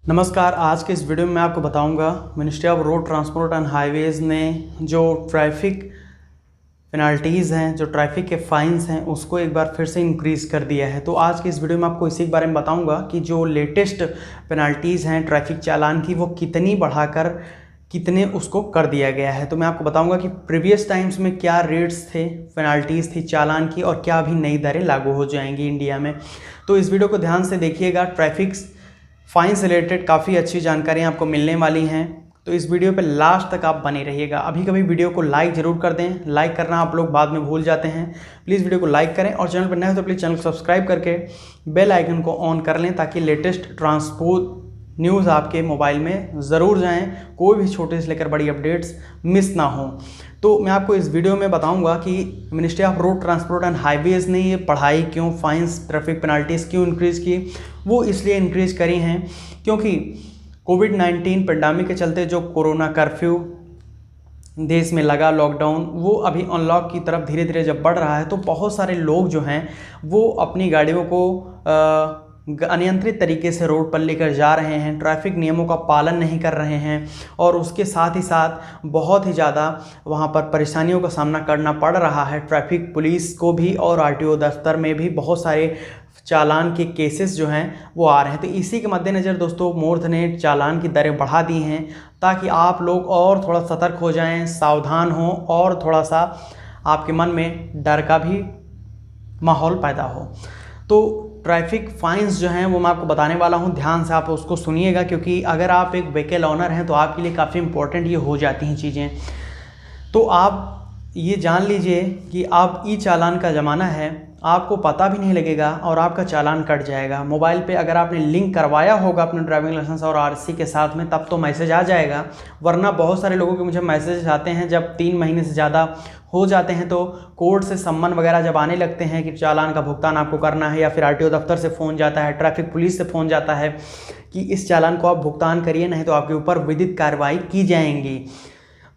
नमस्कार। आज के इस वीडियो में मैं आपको बताऊंगा ministry of road transport and highways ने जो ट्रैफिक पेनल्टीज़ हैं, जो ट्रैफिक के फाइन्स हैं, उसको एक बार फिर से इंक्रीज़ कर दिया है। तो आज के इस वीडियो में आपको इसी के बारे में बताऊंगा कि जो लेटेस्ट पेनल्टीज़ हैं ट्रैफिक चालान की, वो कितनी बढ़ाकर कितने उसको कर दिया गया है। तो मैं आपको बताऊंगा कि प्रीवियस टाइम्स में क्या रेट्स थे, पेनल्टीज़ थी चालान की, और क्या अभी नई दरें लागू हो जाएंगी इंडिया में। तो इस वीडियो को ध्यान से देखिएगा। ट्रैफिक फाइन से रिलेटेड काफ़ी अच्छी जानकारियाँ आपको मिलने वाली हैं, तो इस वीडियो पे लास्ट तक आप बने रहिएगा। अभी कभी वीडियो को लाइक ज़रूर कर दें, लाइक करना आप लोग बाद में भूल जाते हैं। प्लीज़ वीडियो को लाइक करें और चैनल पर नए हो तो प्लीज़ चैनल को सब्सक्राइब करके बेल आइकन को ऑन कर लें, ताकि लेटेस्ट ट्रांसपोर्ट न्यूज़ आपके मोबाइल में ज़रूर जाएँ, कोई भी छोटे से लेकर बड़ी अपडेट्स मिस ना हो। तो मैं आपको इस वीडियो में बताऊंगा कि ministry of road transport and highways ने ये पढ़ाई क्यों, फाइन्स, ट्रैफिक पेनल्टीज़ क्यों इंक्रीज़ की। वो इसलिए इंक्रीज़ करी हैं क्योंकि कोविड-19 पेंडेमिक के चलते जो कोरोना कर्फ्यू देश में लगा, लॉकडाउन, वो अभी अनलॉक की तरफ धीरे धीरे जब बढ़ रहा है, तो बहुत सारे लोग जो हैं वो अपनी गाड़ियों को अनियंत्रित तरीके से रोड पर लेकर जा रहे हैं, ट्रैफिक नियमों का पालन नहीं कर रहे हैं, और उसके साथ ही साथ बहुत ही ज़्यादा वहाँ पर परेशानियों का सामना करना पड़ रहा है ट्रैफिक पुलिस को भी, और आरटीओ दफ्तर में भी बहुत सारे चालान के केसेस जो हैं वो आ रहे हैं। तो इसी के मद्देनज़र दोस्तों मोर्थ ने चालान की दरें बढ़ा दी हैं, ताकि आप लोग और थोड़ा सतर्क हो जाएं, सावधान हों, और थोड़ा सा आपके मन में डर का भी माहौल पैदा हो। तो ट्रैफिक फाइन्स जो हैं वो मैं आपको बताने वाला हूं, ध्यान से आप उसको सुनिएगा, क्योंकि अगर आप एक व्हीकल ऑनर हैं तो आपके लिए काफ़ी इंपॉर्टेंट ये हो जाती हैं चीज़ें। तो आप ये जान लीजिए कि आप ई चालान का ज़माना है, आपको पता भी नहीं लगेगा और आपका चालान कट जाएगा। मोबाइल पे अगर आपने लिंक करवाया होगा अपने ड्राइविंग लाइसेंस और आरसी के साथ में, तब तो मैसेज आ जाएगा, वरना बहुत सारे लोगों के मुझे मैसेज आते हैं जब 3 महीने से ज़्यादा हो जाते हैं, तो कोर्ट से सम्मन वगैरह जब आने लगते हैं कि चालान का भुगतान आपको करना है, या फिर आरटीओ दफ्तर से फ़ोन जाता है, ट्रैफिक पुलिस से फ़ोन जाता है कि इस चालान को आप भुगतान करिए, नहीं तो आपके ऊपर विधिक कार्रवाई की जाएंगी।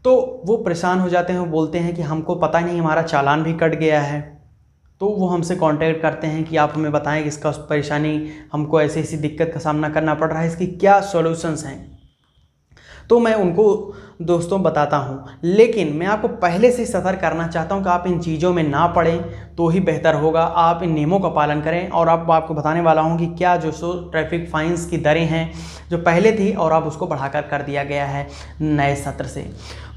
तो वो परेशान हो जाते हैं, वो बोलते हैं कि हमको पता नहीं, हमारा चालान भी कट गया है। तो वो हमसे कांटेक्ट करते हैं कि आप हमें बताएं कि इसका परेशानी, हमको ऐसी ऐसी दिक्कत का सामना करना पड़ रहा है, इसकी क्या सॉल्यूशंस हैं। तो मैं उनको दोस्तों बताता हूं, लेकिन मैं आपको पहले से सतर्क करना चाहता हूं कि आप इन चीज़ों में ना पड़ें तो ही बेहतर होगा। आप इन नियमों का पालन करें, और अब आपको बताने वाला हूं कि क्या जो सो ट्रैफिक फाइन्स की दरें हैं जो पहले थी, और अब उसको बढ़ाकर कर दिया गया है नए सत्र से।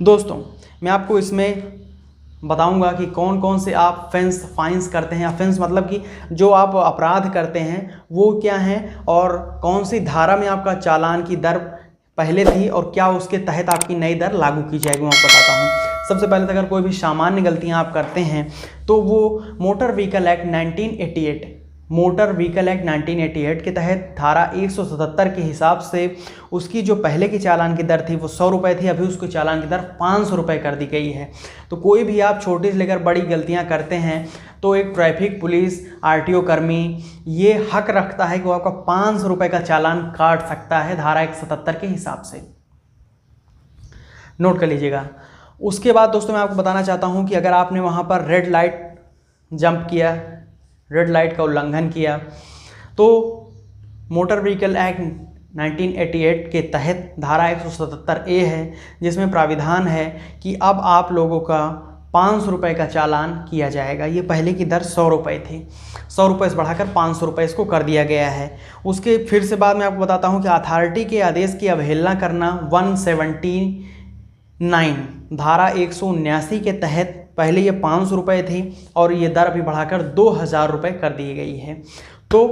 दोस्तों मैं आपको इसमें बताऊंगा कि कौन कौन से आप फाइन्स करते हैं। ऑफेंस मतलब कि जो आप अपराध करते हैं वो क्या हैं, और कौन सी धारा में आपका चालान की दर पहले थी, और क्या उसके तहत आपकी नई दर लागू की जाएगी, मैं आपको बताता हूँ। सबसे पहले तो अगर कोई भी सामान्य गलतियाँ आप करते हैं तो वो मोटर व्हीकल एक्ट 1988 के तहत धारा 177 के हिसाब से उसकी जो पहले की चालान की दर थी वो 100 रुपये थी, अभी उसको चालान की दर 500 रुपये कर दी गई है। तो कोई भी आप छोटी से लेकर बड़ी गलतियां करते हैं तो एक ट्रैफिक पुलिस, आरटीओ कर्मी ये हक रखता है कि वो आपका 500 रुपये का चालान काट सकता है धारा 177 के हिसाब से। नोट कर लीजिएगा। उसके बाद दोस्तों मैं आपको बताना चाहता हूँ कि अगर आपने वहाँ पर रेड लाइट जंप किया, रेड लाइट का उल्लंघन किया, तो मोटर व्हीकल एक्ट 1988 के तहत धारा 177A है, जिसमें प्राविधान है कि अब आप लोगों का 500 रुपये का चालान किया जाएगा। ये पहले की दर 100 रुपये थी, 100 रुपये से बढ़ाकर 500 रुपये इसको कर दिया गया है। उसके फिर से बाद में आपको बताता हूँ कि अथॉरिटी के आदेश की अवहेलना करना 179 धारा 179 के तहत पहले ये 500 रुपये थी, और ये दर अभी बढ़ाकर 2000 रुपये कर दी गई है। तो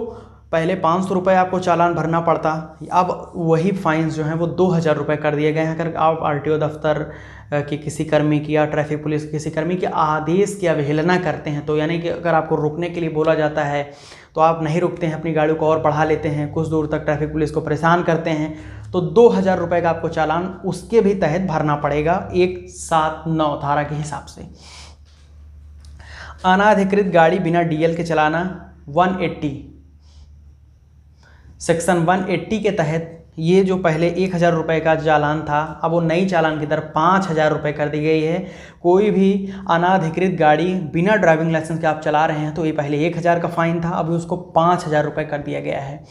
पहले 500 रुपये आपको चालान भरना पड़ता, अब वही फाइन्स जो हैं वो 2000 रुपये कर दिए गए हैं। अगर आप आरटीओ दफ्तर के किसी कर्मी की या ट्रैफिक पुलिस के किसी कर्मी के आदेश की अवहेलना करते हैं, तो यानी कि अगर आपको रुकने के लिए बोला जाता है तो आप नहीं रुकते हैं, अपनी गाड़ी को और बढ़ा लेते हैं, कुछ दूर तक ट्रैफिक पुलिस को परेशान करते हैं, तो 2000 रुपये का आपको चालान उसके भी तहत भरना पड़ेगा 179 धारा के हिसाब से। अनाधिकृत गाड़ी बिना डीएल के चलाना 180 सेक्शन 180 के तहत ये जो पहले 1000 रुपये का चालान था, अब वो नई चालान की दर 5000 रुपये कर दी गई है। कोई भी अनाधिकृत गाड़ी बिना ड्राइविंग लाइसेंस के आप चला रहे हैं तो ये पहले 1000 का फ़ाइन था, अभी उसको 5000 रुपये कर दिया गया है।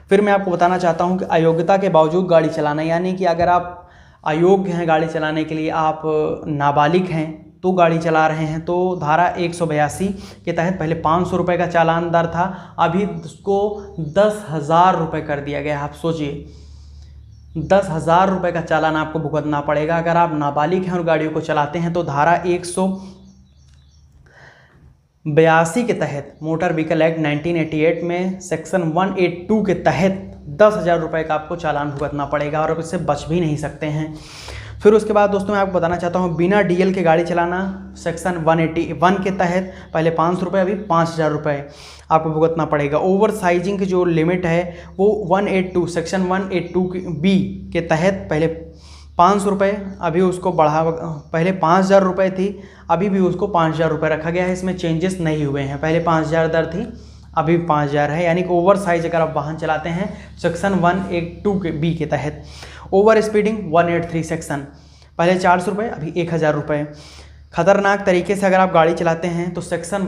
फिर मैं आपको बताना चाहता हूँ कि अयोग्यता के बावजूद गाड़ी चलाना, यानी कि अगर आप अयोग्य हैं गाड़ी चलाने के लिए, आप नाबालिग हैं तो गाड़ी चला रहे हैं, तो धारा 182 के तहत पहले 500 रुपये का चालान दर था, अभी उसको 10,000 रुपये कर दिया गया है। आप सोचिए 10,000 रुपये का चालान आपको भुगतना पड़ेगा अगर आप नाबालिग हैं और गाड़ियों को चलाते हैं। तो धारा 182 के तहत मोटर व्हीकल एक्ट 1988 में सेक्शन 182 के तहत 10,000 रुपये का आपको चालान भुगतना पड़ेगा और आप इससे बच भी नहीं सकते हैं। फिर उसके बाद दोस्तों मैं आपको बताना चाहता हूँ बिना डीएल के गाड़ी चलाना, सेक्शन 181 के तहत पहले 500 रुपये, अभी 5,000 रुपये आपको भुगतना पड़ेगा। ओवर साइजिंग की जो लिमिट है वो 182 सेक्शन 182 बी के तहत पहले 500 रुपये, अभी उसको बढ़ा, पहले 5,000 रुपये थी, अभी भी उसको 5,000 रुपये रखा गया है। इसमें चेंजेस नहीं हुए हैं, पहले 5,000 दर थी, अभी 5,000 है। यानी कि ओवर साइज अगर आप वाहन चलाते हैं सेक्शन 182 के बी के तहत। ओवर स्पीडिंग 183 सेक्शन, पहले 400 रुपये, अभी 1,000 रुपये। खतरनाक तरीके से अगर आप गाड़ी चलाते हैं तो सेक्शन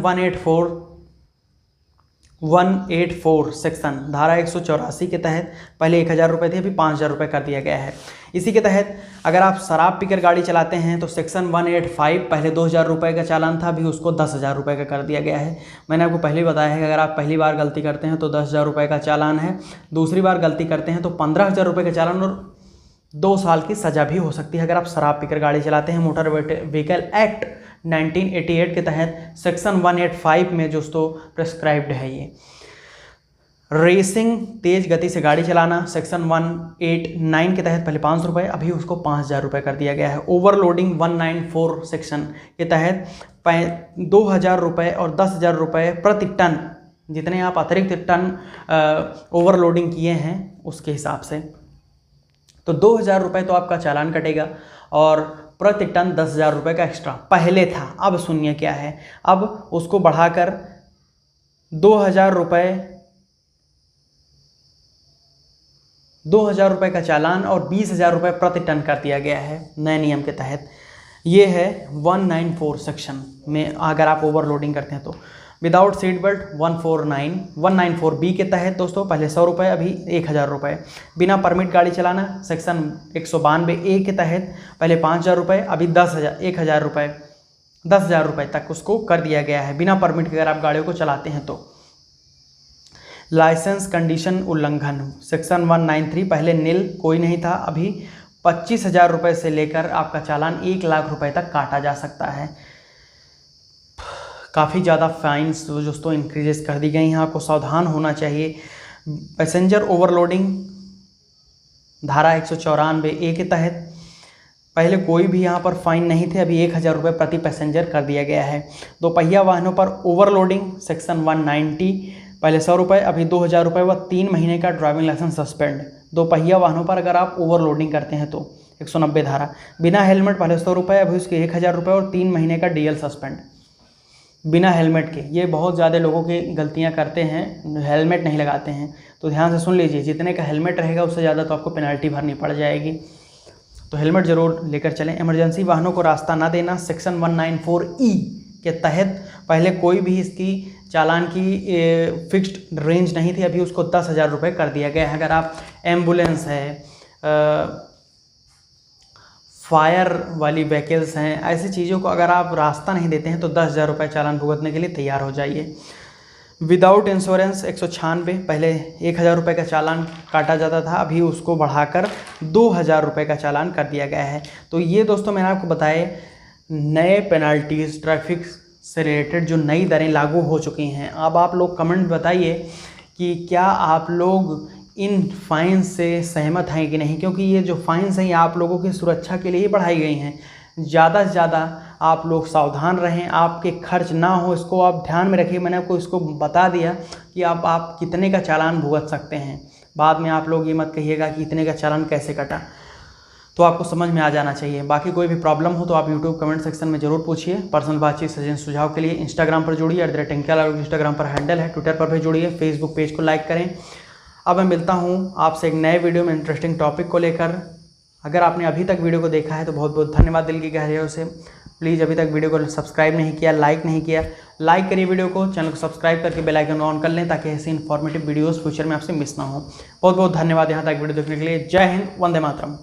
184 सेक्शन धारा 184 के तहत पहले 1,000 रुपये थी, अभी 5,000 रुपये कर दिया गया है। इसी के तहत अगर आप शराब पीकर गाड़ी चलाते हैं तो सेक्शन 185 पहले 2,000 रुपये का चालान था, अभी उसको 10,000 रुपये का कर दिया गया है। मैंने आपको पहले बताया है कि अगर आप पहली बार गलती करते हैं तो 10,000 रुपये का चालान है, दूसरी बार गलती करते हैं तो 15,000 रुपये का चालान और 2 साल की सज़ा भी हो सकती है अगर आप शराब पीकर गाड़ी चलाते हैं। मोटर व्हीकल एक्ट 1988 के तहत सेक्शन 185 में दोस्तों प्रेस्क्राइब्ड है ये। रेसिंग तेज गति से गाड़ी चलाना, सेक्शन 189 के तहत पहले 500 रुपये, अभी उसको 5,000 रुपये कर दिया गया है। ओवरलोडिंग 194 सेक्शन के तहत 2,000 रुपये और 10,000 रुपये प्रति टन, जितने आप अतिरिक्त टन ओवरलोडिंग किए हैं उसके हिसाब से, तो 2,000 रुपये तो आपका चालान कटेगा और प्रति टन 10,000 रुपये का एक्स्ट्रा पहले था। अब सुनिए क्या है, अब उसको बढ़ाकर 2,000 रुपये का चालान और 20,000 रुपये प्रति टन कर दिया गया है नए नियम के तहत। ये है 194 सेक्शन में अगर आप ओवरलोडिंग करते हैं तो। विदाउट सीट बेल्ट 194 बी के तहत दोस्तों पहले 100 रुपये, अभी 1,000 रुपये। बिना परमिट गाड़ी चलाना सेक्शन 192 ए के तहत पहले 5,000 रुपये, अभी 1,000 रुपये 10,000 रुपये तक उसको कर दिया गया है बिना परमिट के अगर आप गाड़ियों को चलाते हैं तो। लाइसेंस कंडीशन उल्लंघन सेक्शन 193 पहले नील कोई नहीं था, अभी 25,000 रुपये से लेकर आपका चालान 1,00,000 रुपये तक काटा जा सकता है। काफ़ी ज़्यादा फाइन्स दोस्तों इंक्रीजेस कर दी गई हैं, आपको सावधान होना चाहिए। पैसेंजर ओवरलोडिंग धारा 194 ए के तहत पहले कोई भी यहाँ पर फाइन नहीं थे, अभी 1,000 रुपये प्रति पैसेंजर कर दिया गया है। दोपहिया वाहनों पर ओवरलोडिंग सेक्शन 190 पहले 100 रुपये, अभी 2,000 रुपये व 3 महीने का ड्राइविंग लाइसेंस सस्पेंड। दोपहिया वाहनों पर अगर आप ओवरलोडिंग करते हैं तो 190 धारा। बिना हेलमेट पहले 100 रुपये, अभी उसके 1,000 रुपये और 3 महीने का DL सस्पेंड बिना हेलमेट के। ये बहुत ज़्यादा लोगों की गलतियां करते हैं, हेलमेट नहीं लगाते हैं, तो ध्यान से सुन लीजिए, जितने का हेलमेट रहेगा उससे ज़्यादा तो आपको पेनल्टी भरनी पड़ जाएगी, तो हेलमेट ज़रूर लेकर चलें। इमरजेंसी वाहनों को रास्ता ना देना सेक्शन 194E के तहत पहले कोई भी इसकी चालान की फिक्स्ड रेंज नहीं थी, अभी उसको 10,000 रुपये कर दिया गया है। अगर आप एम्बुलेंस है, फायर वाली व्हीकल्स हैं, ऐसी चीज़ों को अगर आप रास्ता नहीं देते हैं तो 10,000 रुपये चालान भुगतने के लिए तैयार हो जाइए। विदाउट इंश्योरेंस 196 पहले 1,000 रुपये का चालान काटा जाता था, अभी उसको बढ़ाकर 2,000 रुपये का चालान कर दिया गया है। तो ये दोस्तों मैंने आपको बताए नए पेनल्टीज़ ट्रैफिक से रिलेटेड जो नई दरें लागू हो चुकी हैं। अब आप लोग कमेंट बताइए कि क्या आप लोग इन फाइन्स से सहमत हैं कि नहीं, क्योंकि ये जो फाइन्स हैं ये आप लोगों की सुरक्षा के लिए ही बढ़ाई गई हैं। ज़्यादा से ज़्यादा आप लोग सावधान रहें, आपके खर्च ना हो, इसको आप ध्यान में रखिए। मैंने आपको इसको बता दिया कि आप कितने का चालान भुगत सकते हैं, बाद में आप लोग ये मत कहिएगा कि इतने का चालान कैसे कटा, तो आपको समझ में आ जाना चाहिए। बाकी कोई भी प्रॉब्लम हो तो आप यूट्यूब कमेंट सेक्शन में ज़रूर पूछिए। पर्सनल बातचीत सजेशन सुझाव के लिए इंस्टाग्राम पर जुड़िए, @टेंकियालाल इंस्टाग्राम पर हैंडल है, ट्विटर पर भी जुड़िए, फेसबुक पेज को लाइक करें। अब मैं मिलता हूँ आपसे एक नए वीडियो में इंटरेस्टिंग टॉपिक को लेकर। अगर आपने अभी तक वीडियो को देखा है तो बहुत बहुत धन्यवाद दिल की गहराइयों से। प्लीज़ अभी तक वीडियो को सब्सक्राइब नहीं किया, लाइक नहीं किया लाइक करिए वीडियो को, चैनल को सब्सक्राइब करके बेल आइकन ऑन कर लें ताकि ऐसे इन्फॉर्मेटिव वीडियोस फ्यूचर में आपसे मिस ना हो। बहुत बहुत धन्यवाद यहाँ तक वीडियो देखने के लिए। जय हिंद, वंदे मातरम।